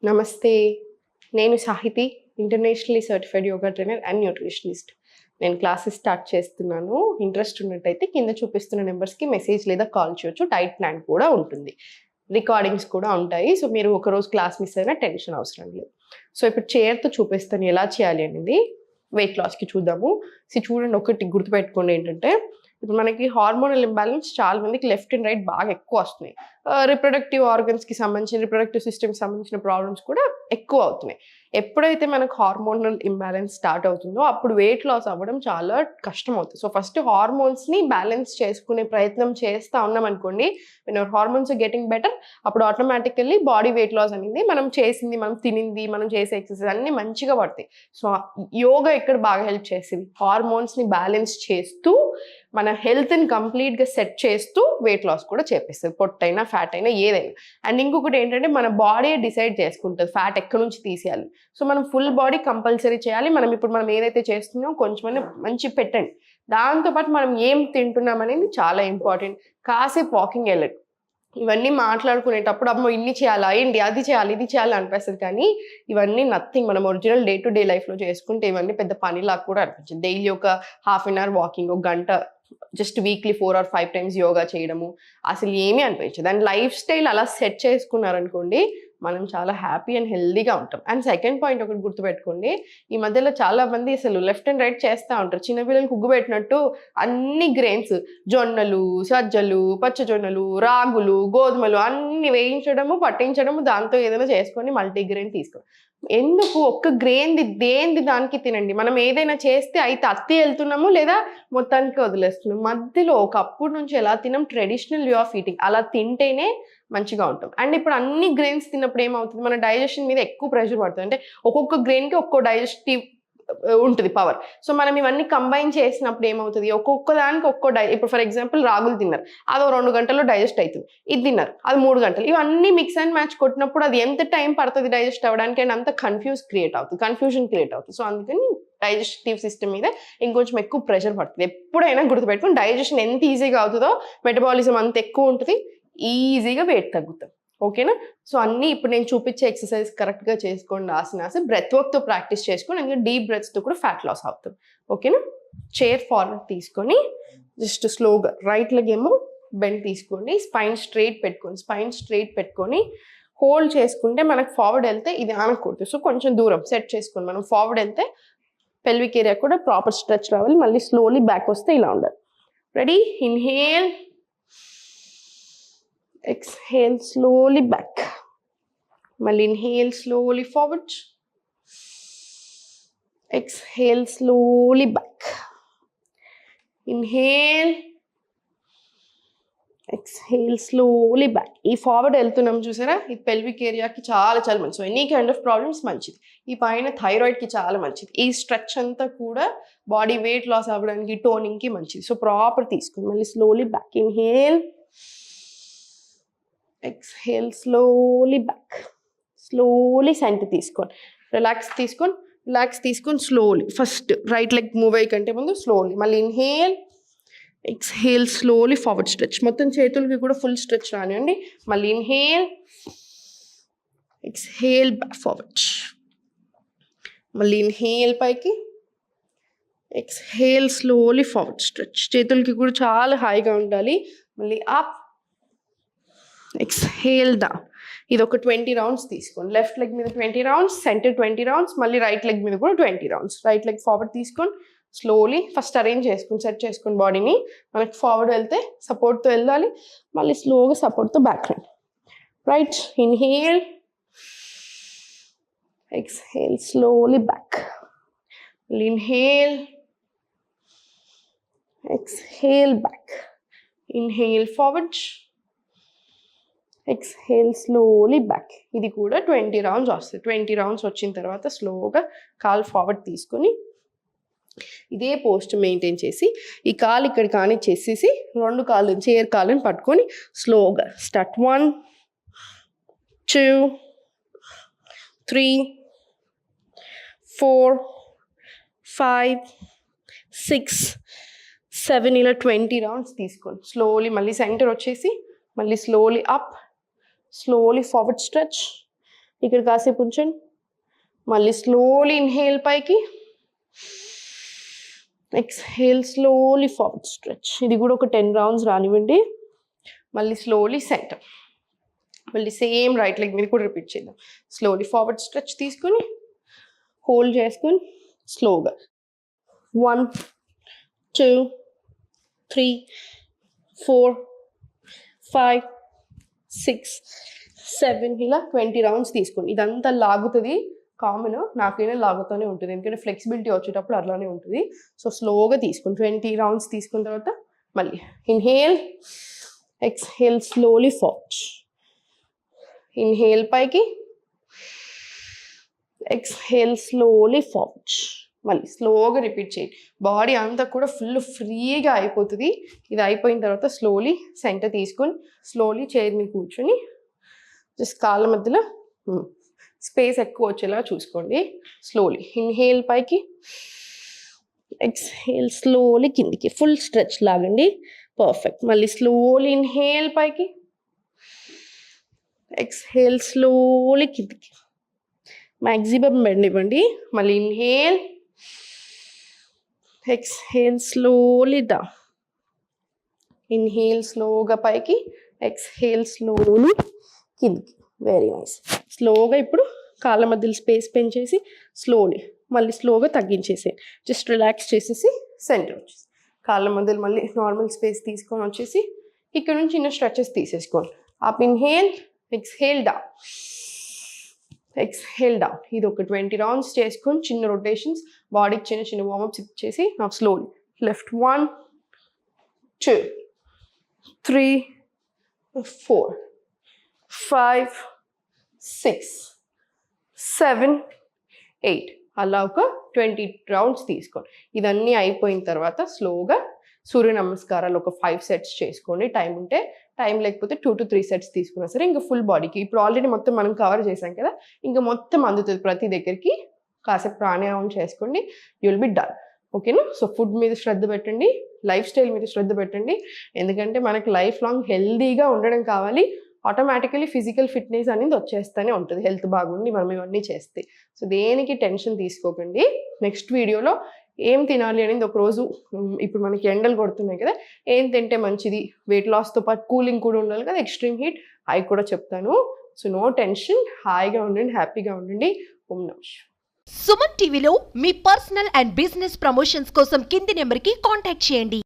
నమస్తే. నేను Sahithi, internationally certified yoga trainer and nutritionist. నేను క్లాసెస్ స్టార్ట్ చేస్తున్నాను. ఇంట్రెస్ట్ ఉన్నట్టయితే కింద చూపిస్తున్న నెంబర్స్కి మెసేజ్ లేదా కాల్ చేయొచ్చు. డైట్ ప్లాన్ కూడా ఉంటుంది, రికార్డింగ్స్ కూడా ఉంటాయి. సో మీరు ఒకరోజు క్లాస్ మిస్ అయినా టెన్షన్ అవసరం లేదు. సో ఇప్పుడు చైర్తో చూపిస్తాను ఎలా చేయాలి అనేది. వెయిట్ లాస్కి చూద్దాము. చూడండి, ఒకటి గుర్తుపెట్టుకోండి ఏంటంటే, ఇప్పుడు మనకి హార్మోనల్ ఇంబ్యాలెన్స్ చాలా మందికి లెఫ్ట్ అండ్ రైట్ బాగా ఎక్కువ వస్తున్నాయి. రిప్రొడక్టివ్ ఆర్గన్స్కి సంబంధించిన, రిప్రొడక్టివ్ సిస్టమ్కి సంబంధించిన ప్రాబ్లమ్స్ కూడా ఎక్కువ అవుతున్నాయి. ఎప్పుడైతే మనకు హార్మోనల్ ఇంబ్యాలెన్స్ స్టార్ట్ అవుతుందో అప్పుడు వెయిట్ లాస్ అవ్వడం చాలా కష్టం అవుతుంది. సో ఫస్ట్ హార్మోన్స్ని బ్యాలెన్స్ చేసుకునే ప్రయత్నం చేస్తూ ఉన్నాం అనుకోండి, when our hormones are getting better, అప్పుడు ఆటోమేటికల్లీ బాడీ వెయిట్ లాస్ అనేది మనం చేసింది, మనం తినింది, మనం చేసే ఎక్సర్సైజ్ అన్నీ మంచిగా పడతాయి. సో యోగా ఇక్కడ బాగా హెల్ప్ చేసింది. హార్మోన్స్ని బ్యాలెన్స్ చేస్తూ మన హెల్త్ని కంప్లీట్గా సెట్ చేస్తూ వెయిట్ లాస్ కూడా చేపిస్తుంది, పొట్టైనా ఫ్యాట్ అయినా ఏదైనా. అండ్ ఇంకొకటి ఏంటంటే, మన బాడీ డిసైడ్ చేసుకుంటుంది ఫ్యాట్ ఎక్కడి నుంచి తీసేయాలి. సో మనం ఫుల్ బాడీ కంపల్సరీ చేయాలి. మనం ఏదైతే చేస్తున్నామో కొంచెం మంచి పెట్టండి. దాంతోపాటు మనం ఏం తింటున్నాం అనేది చాలా ఇంపార్టెంట్. కాసేపు వాకింగ్ వెళ్ళండి. ఇవన్నీ మాట్లాడుకునేటప్పుడు అమ్మో ఇన్ని చేయాలా ఏంటి, అది చేయాలి ఇది చేయాలి అనిపిస్తుంది, కానీ ఇవన్నీ నథింగ్. మనం ఒరిజినల్ డే టు డే లైఫ్లో చేసుకుంటే ఇవన్నీ పెద్ద పనిలాగా కూడా అనిపించింది. డైలీ ఒక ½ అన్ అవర్ వాకింగ్, ఒక గంట, just weekly 4 or 5 times yoga చేయడము అసలు ఏమీ అనిపించదు. అండ్ లైఫ్ స్టైల్ అలా సెట్ చేసుకున్నారనుకోండి, మనం చాలా హ్యాపీ అండ్ హెల్దీగా ఉంటాం. అండ్ సెకండ్ పాయింట్ ఒకటి గుర్తుపెట్టుకోండి, ఈ మధ్యలో చాలా మంది అసలు లెఫ్ట్ అండ్ రైట్ చేస్తూ ఉంటారు. చిన్నపిల్లలు కుగ్గు పెట్టినట్టు అన్ని గ్రెయిన్స్, జొన్నలు, సజ్జలు, పచ్చజొన్నలు, రాగులు, గోధుమలు అన్ని వేయించడము, పట్టించడము, దాంతో ఏదైనా చేసుకొని మల్టీగ్రెయిన్ తీసుకోండి. ఎందుకు ఒక్క గ్రెయిన్ది దేనిది దానికి తినండి. మనం ఏదైనా చేస్తే అయితే అత్తి వెళ్తున్నాము లేదా మొత్తానికి వదిలేస్తున్నాం. మధ్యలో ఒకప్పుడు నుంచి ఎలా తినాం, ట్రెడిషనల్ వే ఆఫ్ ఈటింగ్, అలా తింటేనే మంచిగా ఉంటాం. అండ్ ఇప్పుడు అన్ని గ్రెయిన్స్ తిన్నప్పుడు ఏమవుతుంది, మన డైజెషన్ మీద ఎక్కువ ప్రెషర్ పడుతుంది. అంటే ఒక్కొక్క గ్రెయిన్కి ఒక్కో డైజెస్టివ్ ఉంటుంది పవర్. సో మనం ఇవన్నీ కంబైన్ చేసినప్పుడు ఏమవుతుంది, ఒక్కొక్క దానికి ఇప్పుడు ఫర్ ఎగ్జాంపుల్ రాగులు తిన్నారు, అది 2 గంటల్లో డైజెస్ట్ అవుతుంది. ఇది తిన్నారు, అది 3 గంటలు. ఇవన్నీ మిక్స్ అండ్ మ్యాచ్ కొట్టినప్పుడు అది ఎంత టైం పడుతుంది డైజెస్ట్ అవ్వడానికి, అండ్ అంత కన్ఫ్యూజన్ క్రియేట్ అవుతుంది. సో అందుకని డైజెస్టివ్ సిస్టమ్ మీద ఇంకొంచెం ఎక్కువ ప్రెషర్ పడుతుంది. ఎప్పుడైనా గుర్తుపెట్టుకుని, డైజెషన్ ఎంత ఈజీగా అవుతుందో మెటబాలిజం అంత ఎక్కువ ఉంటుంది, ఈజీగా వెయిట్ తగ్గుతాం. ఓకేనా? సో అన్నీ ఇప్పుడు నేను చూపించే ఎక్సర్సైజ్ కరెక్ట్గా చేసుకోండి. ఆసనాస్ బ్రెత్ వర్క్తో ప్రాక్టీస్ చేసుకోండి, ఎందుకంటే డీప్ బ్రెత్స్తో కూడా ఫ్యాట్ లాస్ అవుతాం. ఓకేనా? చైర్ ఫార్వర్డ్ తీసుకొని జస్ట్ స్లోగా రైట్ లెగ్ ఏమో బెండ్ తీసుకోండి, స్పైన్ స్ట్రైట్ పెట్టుకొని హోల్డ్ చేసుకుంటే మనకు ఫార్వర్డ్ వెళ్తే ఇది ఆనకూడదు. సో కొంచెం దూరం సెట్ చేసుకొని మనం ఫార్వర్డ్ వెళ్తే పెల్విక్ ఏరియా కూడా ప్రాపర్ స్ట్రెచ్ రావాలి. మళ్ళీ స్లోలీ బ్యాక్ వస్తే ఇలా ఉండాలి. Ready? Inhale, exhale slowly back. Mali inhale slowly forward, exhale slowly back. Inhale, exhale slowly back. ఈ ఫార్వర్డ్ వెళ్తున్నాం చూసారా, ఈ పెల్విక్ ఏరియాకి చాలా చాలా మంచిది. So any kind of problems మంచిది. ఈ పైన థైరాయిడ్కి చాలా మంచిది. ఈ స్ట్రెచ్ అంతా కూడా బాడీ వెయిట్ లాస్ అవ్వడానికి, టోనింగ్కి మంచిది. సో ప్రాపర్ తీసుకుని మళ్ళీ slowly back. Inhale, exhale slowly back. Slowly center తీసుకోండి, రిలాక్స్ తీసుకొని slowly first right leg move అయ్యి కంటే ముందు స్లోలీ మళ్ళీ inhale, exhale slowly forward stretch. మొత్తం చేతులకి కూడా ఫుల్ స్ట్రెచ్ రానివ్వండి. మళ్ళీ ఇన్హేల్, ఎక్స్హేల్ బ్యాక్ ఫార్వర్డ్, మళ్ళీ ఇన్హేల్ పైకి, ఎక్స్హేల్ స్లోలీ ఫార్వర్డ్ స్ట్రెచ్. చేతులకి కూడా చాలా హాయిగా ఉండాలి. మళ్ళీ అప్, ఎక్స్హేల్ డౌన్. ఇది ఒక 20 rounds తీసుకోండి. లెఫ్ట్ లెగ్ మీద 20 rounds, సెంటర్ 20 rounds, మళ్ళీ రైట్ లెగ్ మీద కూడా 20 rounds. రైట్ లెగ్ ఫార్వర్డ్ తీసుకొని స్లోలీ ఫస్ట్ అరేంజ్ చేసుకుని సెట్ చేసుకుని బాడీని. మనకి ఫార్వర్డ్ వెళ్తే సపోర్ట్తో వెళ్ళాలి, మళ్ళీ స్లోగా సపోర్ట్తో బ్యాక్ రండి. Right, inhale, exhale slowly back. మళ్ళీ inhale, exhale back. Inhale forward, exhale slowly back. ఇది కూడా 20 rounds వస్తుంది. 20 rounds వచ్చిన తర్వాత స్లోగా కాలు ఫార్వర్డ్ తీసుకొని ఇదే పోస్ట్ మెయింటైన్ చేసి ఈ కాలు ఇక్కడ కానీ చేసేసి 2 కాళ్ళు చైర్ కాళ్ళని పట్టుకొని స్లోగా స్టార్ట్. 1 2 3 4 5 6 7 ఇలా 20 rounds తీసుకోండి. స్లోలీ మళ్ళీ సెంటర్ వచ్చేసి మళ్ళీ slowly up, slowly forward stretch, ఇక్కడ కాసేపు ఉంచండి. మళ్ళీ స్లోలీ ఇన్హేల్ పైకి, ఎక్స్హేల్ స్లోలీ ఫార్వర్డ్ స్ట్రెచ్. ఇది కూడా ఒక 10 రౌండ్స్ రానివ్వండి. మళ్ళీ స్లోలీ సెంటర్. మళ్ళీ సేమ్ రైట్ లెగ్ మీద కూడా రిపీట్ చేద్దాం. స్లోలీ ఫార్వర్డ్ స్ట్రెచ్ తీసుకొని హోల్డ్ చేసుకొని స్లోగా 1 2 3 4 5 6 7 ఇలా 20 రౌండ్స్ తీసుకోండి. ఇదంతా లాగుతుంది, కామన్, నాకైనా లాగుతూనే ఉంటుంది ఎందుకంటే ఫ్లెక్సిబిలిటీ వచ్చేటప్పుడు అట్లానే ఉంటుంది. సో స్లోగా తీసుకోండి. 20 రౌండ్స్ తీసుకున్న తర్వాత మళ్ళీ inhale, exhale slowly forward. Inhale పైకి, ఎక్స్హేల్ స్లోలీ ఫార్వర్డ్. మళ్ళీ స్లోగా రిపీట్ చేయండి. బాడీ అంతా కూడా ఫుల్ ఫ్రీగా అయిపోతుంది. ఇది అయిపోయిన తర్వాత స్లోలీ సెంటర్ తీసుకొని స్లోలీ చైర్ మీద కూర్చొని జస్ట్ కాళ్ళ మధ్యలో స్పేస్ ఎక్కువ వచ్చేలా చూసుకోండి. స్లోలీ ఇన్హేల్ పైకి, ఎక్స్హేల్ స్లోలీ కిందికి, ఫుల్ స్ట్రెచ్ లాగండి. పర్ఫెక్ట్. మళ్ళీ స్లోలీ ఇన్హేల్ పైకి, ఎక్స్హేల్ స్లోలీ కిందికి, మ్యాక్సిమం బెండ్ ఇవ్వండి. మళ్ళీ inhale, exhale slowly down. Inhale స్లోగా పైకి, ఎక్స్హేల్ స్లోలీ కిందికి. Very nice. స్లోగా ఇప్పుడు కాళ్ళ మధ్యలో స్పేస్ పెంచేసి స్లోలీ మళ్ళీ స్లోగా తగ్గించేసి జస్ట్ రిలాక్స్ చేసేసి సెంటర్ వచ్చేసి కాళ్ళ మధ్యలో మళ్ళీ నార్మల్ స్పేస్ తీసుకొని వచ్చేసి ఇక్కడ నుంచి చిన్న స్ట్రెచెస్ తీసేసుకోండి. Up inhale, exhale down, exhale down. ఇది ఒక 20 రౌండ్స్ చేసుకొని చిన్న రొటేషన్స్, బాడీకి చిన్న చిన్న వార్మప్స్ ఇచ్చేసి నాకు స్లోలీ లెఫ్ట్ 1 2 3 4 5 6 7 8 అలా ఒక 20 రౌండ్స్ తీసుకోండి. ఇదన్నీ అయిపోయిన తర్వాత స్లోగా సూర్య నమస్కారాలు ఒక 5 సెట్స్ చేసుకోండి. టైం ఉంటే, టైం లేకపోతే 2 to 3 సెట్స్ తీసుకున్నా సరే ఇంకా ఫుల్ బాడీకి. ఇప్పుడు ఆల్రెడీ మొత్తం మనం కవర్ చేసాం కదా, ఇంకా మొత్తం అందుతుంది ప్రతి దగ్గరికి. కాసేపు ప్రాణాయామం చేసుకోండి, యూ విల్ బి డన్. ఓకేనా? సో ఫుడ్ మీద శ్రద్ధ పెట్టండి, లైఫ్ స్టైల్ మీద శ్రద్ధ పెట్టండి. ఎందుకంటే మనకి లైఫ్ లాంగ్ హెల్దీగా ఉండడం కావాలి. ఆటోమేటికలీ ఫిజికల్ ఫిట్నెస్ అనేది వచ్చేస్తూనే ఉంటుంది హెల్త్ బాగుండి మనం ఇవన్నీ చేస్తే. సో దేనికి టెన్షన్ తీసుకోకండి. నెక్స్ట్ వీడియోలో ఏం తినాలి అనేది ఒకరోజు, ఇప్పుడు మనకి ఎండలు కొడుతున్నాయి కదా, ఏం తింటే మంచిది, వెయిట్ లాస్తో పాటు కూలింగ్ కూడా ఉండాలి కదా, ఎక్స్ట్రీమ్ హీట్, అవి కూడా చెప్తాను. సో నో టెన్షన్, హాయిగా ఉండండి, హ్యాపీగా ఉండండి. ఓం నమః. సుమన్ టీవీలో మీ పర్సనల్ అండ్ బిజినెస్ ప్రమోషన్స్ కోసం కింది నెంబర్కి కాంటాక్ట్ చేయండి.